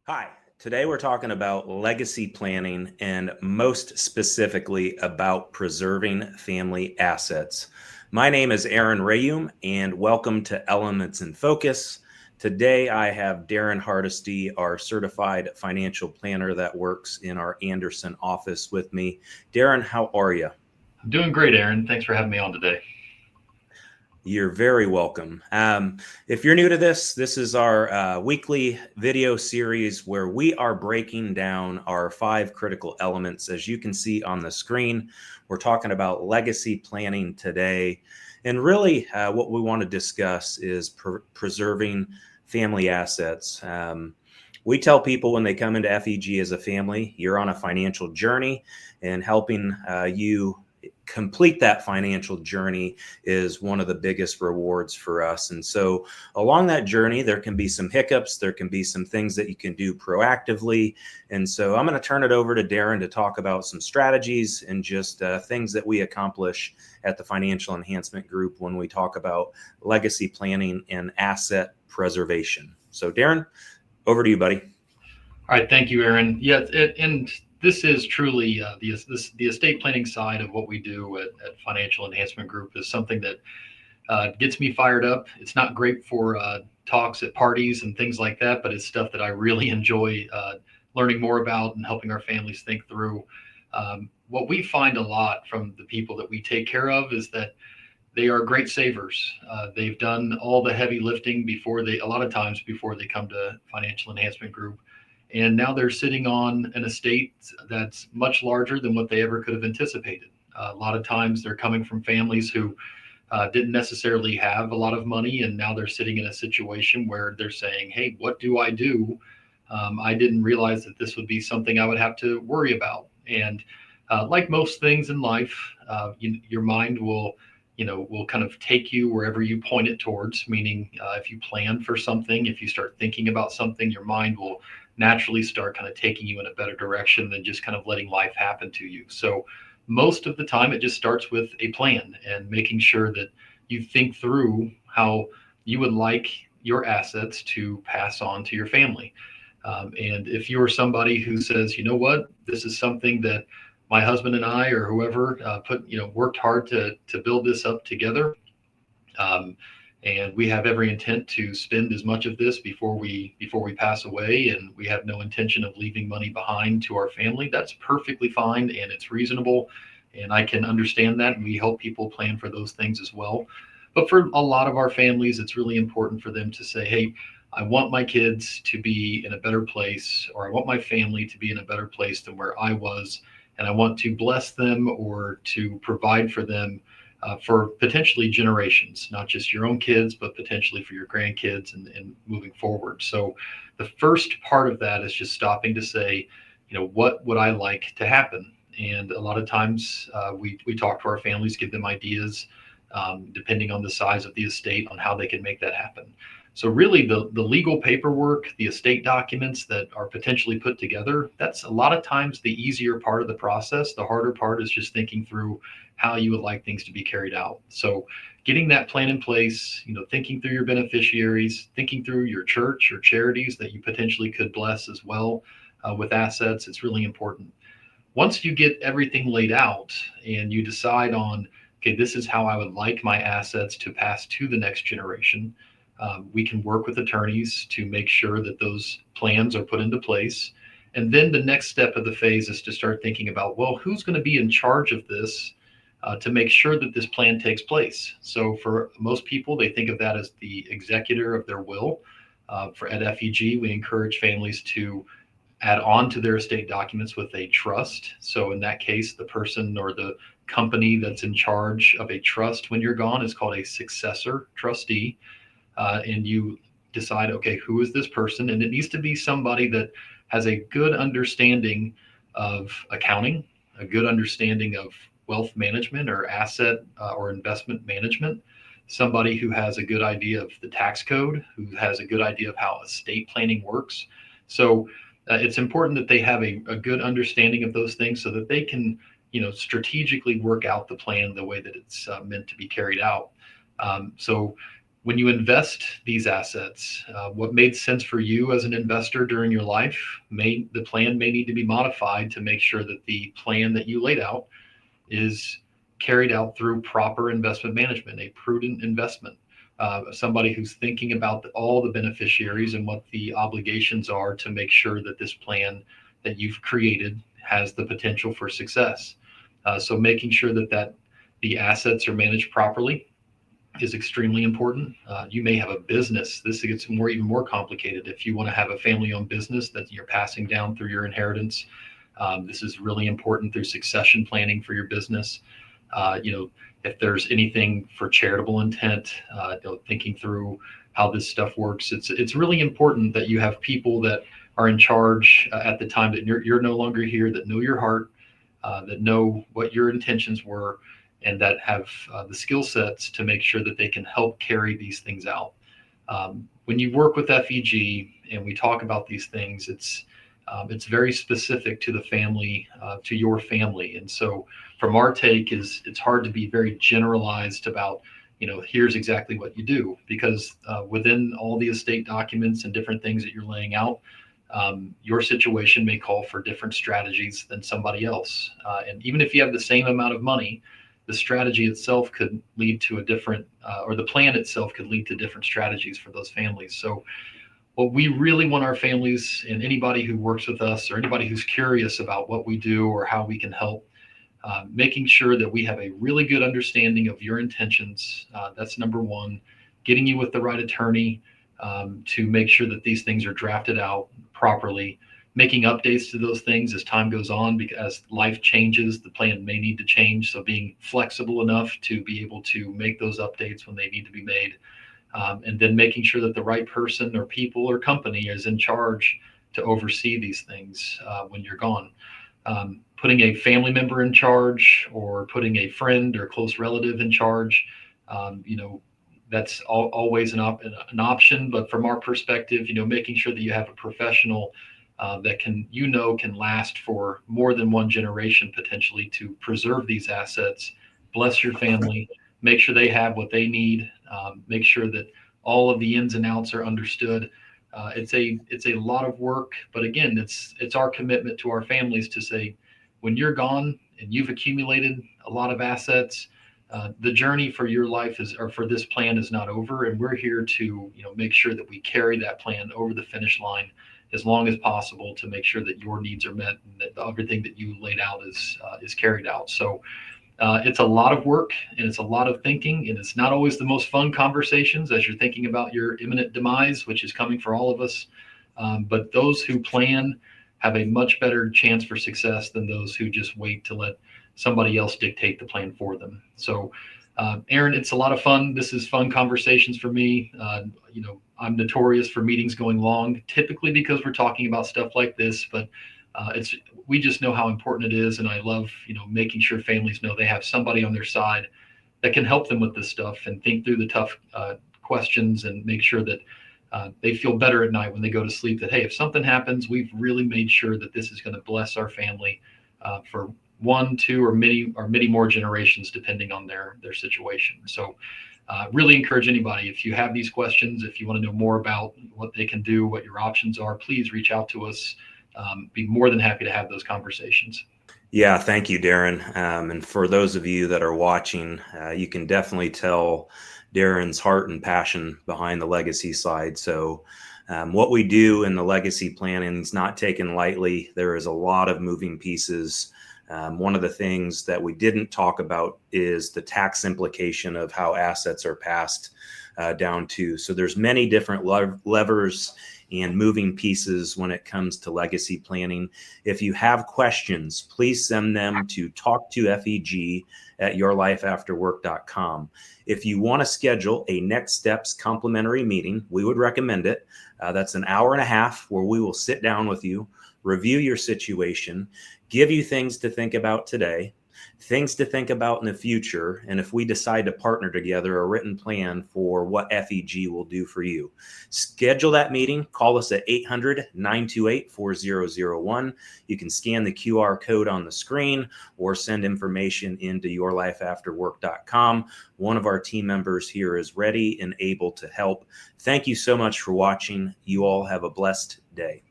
Hi, today we're talking about legacy planning and most specifically about preserving family assets. My name is Rheaume and welcome to Elements in Focus. Today I have Daren Hardesty, our certified financial planner that works in our Anderson office with me. Daren, how are you? I'm doing great, Aaron. Thanks for having me on today. You're very welcome. If you're new to this is our weekly video series where we are breaking down our 5 critical elements. As you can see on the screen, we're talking about legacy planning today. And really, what we want to discuss is preserving family assets. We tell people when they come into FEG as a family, you're on a financial journey, and helping you complete that financial journey is one of the biggest rewards for us. And so along that journey, there can be some hiccups, there can be some things that you can do proactively. And so I'm going to turn it over to Daren to talk about some strategies and just things that we accomplish at the Financial Enhancement Group when we talk about legacy planning and asset preservation. So Daren, over to you, buddy. All right, thank you, Aaron. Yeah, and this is truly the estate planning side of what we do at Financial Enhancement Group is something that gets me fired up. It's not great for talks at parties and things like that, but it's stuff that I really enjoy learning more about and helping our families think through. What we find a lot from the people that we take care of is that they are great savers. They've done all the heavy lifting a lot of times before they come to Financial Enhancement Group. And now they're sitting on an estate that's much larger than what they ever could have anticipated. A lot of times they're coming from families who didn't necessarily have a lot of money, and now they're sitting in a situation where they're saying, "Hey, what do I do? I didn't realize that this would be something I would have to worry about." And like most things in life, your mind will kind of take you wherever you point it towards. Meaning, if you plan for something, if you start thinking about something, your mind will naturally start kind of taking you in a better direction than just kind of letting life happen to you. So most of the time it just starts with a plan and making sure that you think through how you would like your assets to pass on to your family. And if you're somebody who says, you know what, this is something that my husband and I or whoever worked hard to build this up together, um, and we have every intent to spend as much of this before we pass away, and we have no intention of leaving money behind to our family. That's perfectly fine and it's reasonable, and I can understand that. And we help people plan for those things as well. But for a lot of our families, it's really important for them to say, "Hey, I want my kids to be in a better place, or I want my family to be in a better place than where I was, and I want to bless them or to provide for them." For potentially generations, not just your own kids, but potentially for your grandkids and moving forward. So the first part of that is just stopping to say, what would I like to happen? And a lot of times we talk to our families, give them ideas, depending on the size of the estate, on how they can make that happen. So really the legal paperwork, the estate documents that are potentially put together, that's a lot of times the easier part of the process. The harder part is just thinking through how you would like things to be carried out. So getting that plan in place, thinking through your beneficiaries, thinking through your church or charities that you potentially could bless as well with assets, it's really important. Once you get everything laid out and you decide on, okay, this is how I would like my assets to pass to the next generation, we can work with attorneys to make sure that those plans are put into place. And then the next step of the phase is to start thinking about, well, who's going to be in charge of this to make sure that this plan takes place. So for most people, they think of that as the executor of their will. For at FEG, we encourage families to add on to their estate documents with a trust. So in that case, the person or the company that's in charge of a trust when you're gone is called a successor trustee. And you decide, okay, who is this person? And it needs to be somebody that has a good understanding of accounting, a good understanding of wealth management or asset or investment management, somebody who has a good idea of the tax code, who has a good idea of how estate planning works. So it's important that they have a good understanding of those things so that they can, strategically work out the plan the way that it's meant to be carried out. So When you invest these assets, what made sense for you as an investor during your life, the plan may need to be modified to make sure that the plan that you laid out is carried out through proper investment management, a prudent investment. Somebody who's thinking about all the beneficiaries and what the obligations are to make sure that this plan that you've created has the potential for success. So making sure that the assets are managed properly is extremely important. You may have a business. This gets even more complicated. If you want to have a family-owned business that you're passing down through your inheritance, this is really important through succession planning for your business. If there's anything for charitable intent, thinking through how this stuff works, it's really important that you have people that are in charge at the time that you're no longer here, that know your heart, that know what your intentions were, and that have the skill sets to make sure that they can help carry these things out. When you work with FEG and we talk about these things, it's very specific to the family, to your family. And so from our take it's hard to be very generalized about, here's exactly what you do, because within all the estate documents and different things that you're laying out, your situation may call for different strategies than somebody else. And even if you have the same amount of money, the strategy itself could lead to a different, or the plan itself could lead to different strategies for those families. So what we really want our families and anybody who works with us or anybody who's curious about what we do or how we can help, making sure that we have a really good understanding of your intentions. That's number one. Getting you with the right attorney to make sure that these things are drafted out properly. Making updates to those things as time goes on, because as life changes, the plan may need to change. So being flexible enough to be able to make those updates when they need to be made. And then making sure that the right person or people or company is in charge to oversee these things when you're gone. Putting a family member in charge or putting a friend or close relative in charge, that's always an option. But from our perspective, making sure that you have a professional that can last for more than one generation potentially, to preserve these assets, bless your family, make sure they have what they need, make sure that all of the ins and outs are understood. It's a lot of work, but again, it's our commitment to our families to say, when you're gone and you've accumulated a lot of assets, the journey for your life or for this plan is not over, and we're here to make sure that we carry that plan over the finish line as long as possible to make sure that your needs are met and that everything that you laid out is carried out. So it's a lot of work and it's a lot of thinking, and it's not always the most fun conversations as you're thinking about your imminent demise, which is coming for all of us. But those who plan have a much better chance for success than those who just wait to let somebody else dictate the plan for them. So Aaron, it's a lot of fun. This is fun conversations for me. I'm notorious for meetings going long, typically because we're talking about stuff like this, but we just know how important it is. And I love, making sure families know they have somebody on their side that can help them with this stuff and think through the tough questions and make sure that they feel better at night when they go to sleep, that, hey, if something happens, we've really made sure that this is going to bless our family for 1, 2, or many more generations, depending on their situation. So really encourage anybody, if you have these questions, if you want to know more about what they can do, what your options are, please reach out to us. Be more than happy to have those conversations. Yeah, thank you, Daren. And for those of you that are watching, you can definitely tell Daren's heart and passion behind the legacy side. So what we do in the legacy planning is not taken lightly. There is a lot of moving pieces. One of the things that we didn't talk about is the tax implication of how assets are passed down to. So there's many different levers and moving pieces when it comes to legacy planning. If you have questions, please send them to talktofeg@yourlifeafterwork.com. If you want to schedule a Next Steps complimentary meeting, we would recommend it. That's an hour and a half where we will sit down with you, review your situation, give you things to think about today. things to think about in the future, and if we decide to partner together, a written plan for what FEG will do for you. Schedule that meeting. Call us at 800-928-4001. You can scan the QR code on the screen or send information into yourlifeafterwork.com. One of our team members here is ready and able to help. Thank you so much for watching. You all have a blessed day.